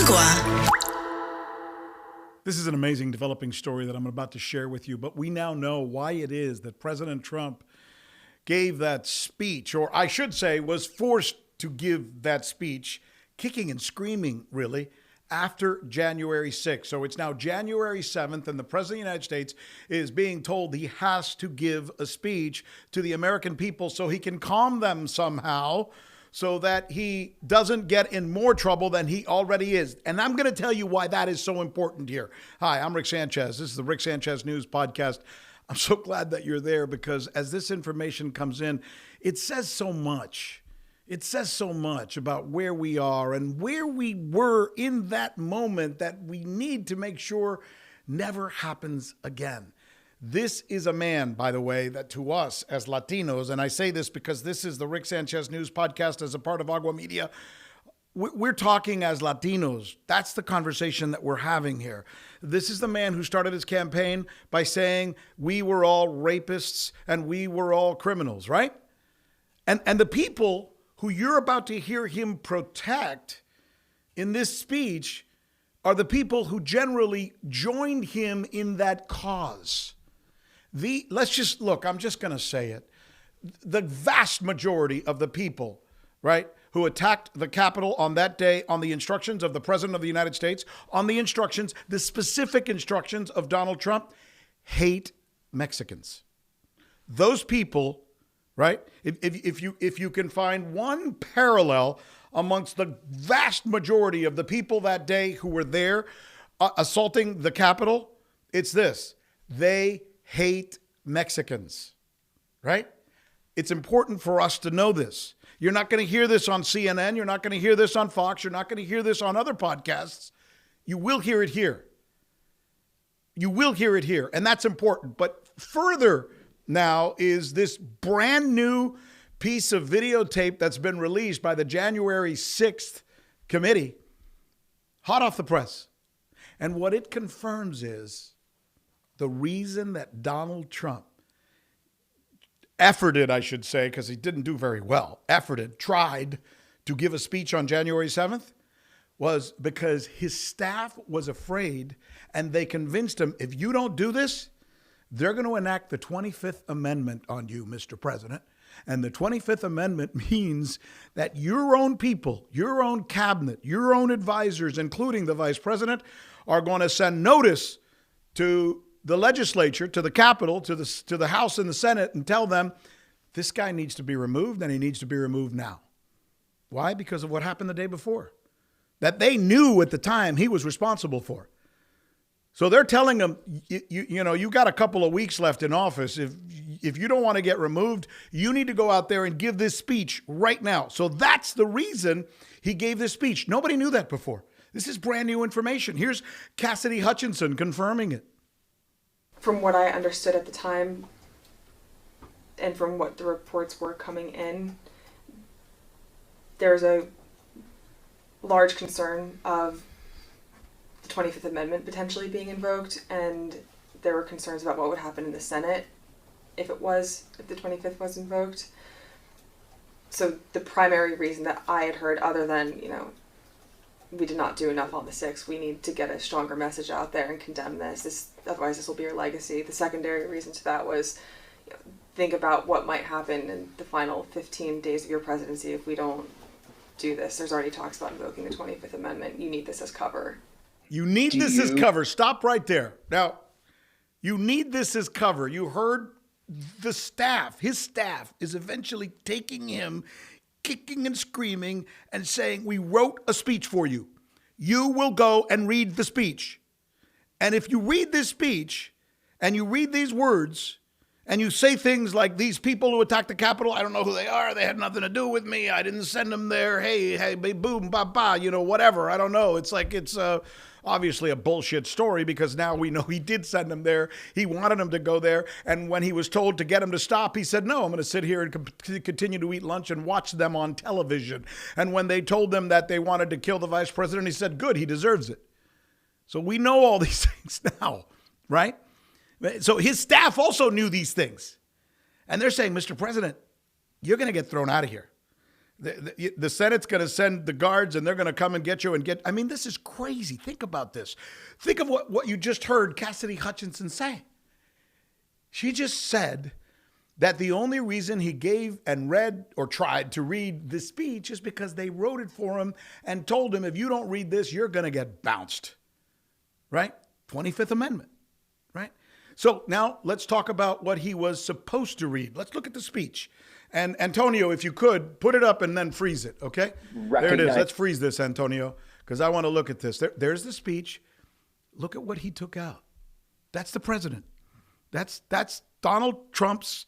Agua. This is an amazing developing story that I'm about to share with you, but we now know why it is that President Trump gave that speech, or I should say was forced to give that speech, kicking and screaming, really, after January 6th. So it's now January 7th, and the President of the United States is being told he has to give a speech to the American people so he can calm them somehow, so that he doesn't get in more trouble than he already is. And I'm going to tell you why that is so important here. Hi, I'm Rick Sanchez. This is the Rick Sanchez News Podcast. I'm so glad that you're there because as this information comes in, it says so much. It says so much about where we are and where we were in that moment that we need to make sure never happens again. This is a man, by the way, that to us as Latinos, and I say this because this is the Rick Sanchez News Podcast as a part of Agua Media, we're talking as Latinos. That's the conversation that we're having here. This is the man who started his campaign by saying we were all rapists and we were all criminals, right? And the people who you're about to hear him protect in this speech are the people who generally joined him in that cause. Let's just look, I'm just going to say it. The vast majority of the people, right, who attacked the Capitol on that day on the instructions of the President of the United States, on the instructions, the specific instructions of Donald Trump, hate Mexicans. Those people, right, if you can find one parallel amongst the vast majority of the people that day who were there assaulting the Capitol, it's this. They hate Mexicans, right? It's important for us to know this. You're not going to hear this on CNN. You're not going to hear this on Fox. You're not going to hear this on other podcasts. You will hear it here. You will hear it here, and that's important. But further now is this brand new piece of videotape that's been released by the January 6th committee, hot off the press. And what it confirms is the reason that Donald Trump efforted, I should say, because he didn't do very well, tried to give a speech on January 7th was because his staff was afraid and they convinced him, if you don't do this, they're going to enact the 25th Amendment on you, Mr. President. And the 25th Amendment means that your own people, your own cabinet, your own advisors, including the vice president, are going to send notice to the legislature, to the Capitol, to the House and the Senate, and tell them this guy needs to be removed and he needs to be removed now. Why? Because of what happened the day before, that they knew at the time he was responsible for. So they're telling him, you got a couple of weeks left in office. If you don't want to get removed, you need to go out there and give this speech right now. So that's the reason he gave this speech. Nobody knew that before. This is brand new information. Here's Cassidy Hutchinson confirming it. From what I understood at the time, and from what the reports were coming in, there's a large concern of the 25th Amendment potentially being invoked, and there were concerns about what would happen in the Senate if the 25th was invoked. So the primary reason that I had heard, other than, we did not do enough on the 6th, we need to get a stronger message out there and condemn this. Otherwise this will be your legacy. The secondary reason to that was, think about what might happen in the final 15 days of your presidency if we don't do this. There's already talks about invoking the 25th Amendment. You need this as cover. You need this as cover. Stop right there. Now, you need this as cover. You heard the staff. His staff is eventually taking him, kicking and screaming and saying, we wrote a speech for you. You will go and read the speech. And if you read this speech and you read these words and you say things like, these people who attacked the Capitol, I don't know who they are. They had nothing to do with me. I didn't send them there. Hey, boom, ba, ba, whatever. I don't know. It's like it's obviously a bullshit story because now we know he did send them there. He wanted them to go there. And when he was told to get him to stop, he said, no, I'm going to sit here and continue to eat lunch and watch them on television. And when they told him that they wanted to kill the vice president, he said, good, he deserves it. So we know all these things now, right? So his staff also knew these things. And they're saying, Mr. President, you're going to get thrown out of here. The Senate's going to send the guards and they're going to come and get you I mean, this is crazy. Think about this. Think of what you just heard Cassidy Hutchinson say. She just said that the only reason he gave and read or tried to read the speech is because they wrote it for him and told him, if you don't read this, you're going to get bounced. Right? 25th Amendment. Right? So now let's talk about what he was supposed to read. Let's look at the speech. And Antonio, if you could, put it up and then freeze it, okay? There it is. Let's freeze this, Antonio, because I want to look at this. There's the speech. Look at what he took out. That's the president. That's Donald Trump's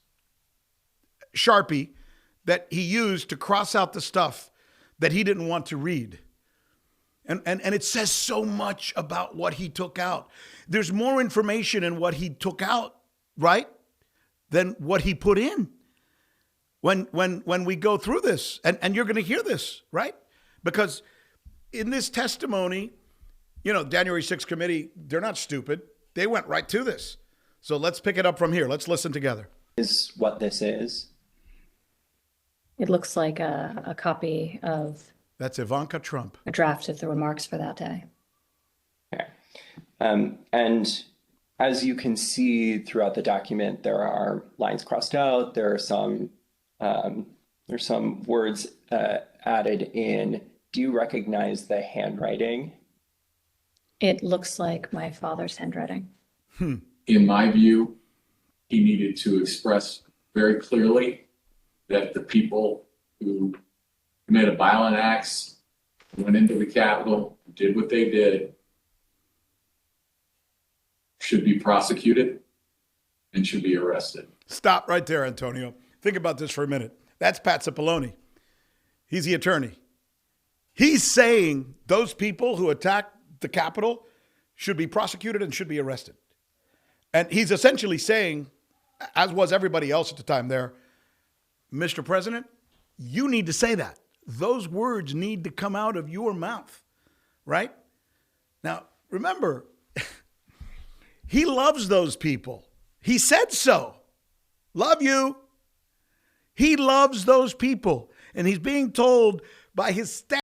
Sharpie that he used to cross out the stuff that he didn't want to read. And it says so much about what he took out. There's more information in what he took out, right, than what he put in. When we go through this, and you're going to hear this, right? Because in this testimony, January 6th committee, they're not stupid. They went right to this. So let's pick it up from here. Let's listen together. Is what this is. It looks like a copy of... That's Ivanka Trump. A draft of the remarks for that day. Okay. And as you can see throughout the document, there are lines crossed out. There's some words added in. Do you recognize the handwriting? It looks like my father's handwriting. In my view, he needed to express very clearly that the people who committed violent acts, went into the Capitol, did what they did, should be prosecuted and should be arrested. Stop right there, Antonio. Think about this for a minute. That's Pat Cipollone. He's the attorney. He's saying those people who attacked the Capitol should be prosecuted and should be arrested. And he's essentially saying, as was everybody else at the time there, Mr. President, you need to say that. Those words need to come out of your mouth, right? Now, remember, he loves those people. He said so. Love you. He loves those people. And he's being told by his staff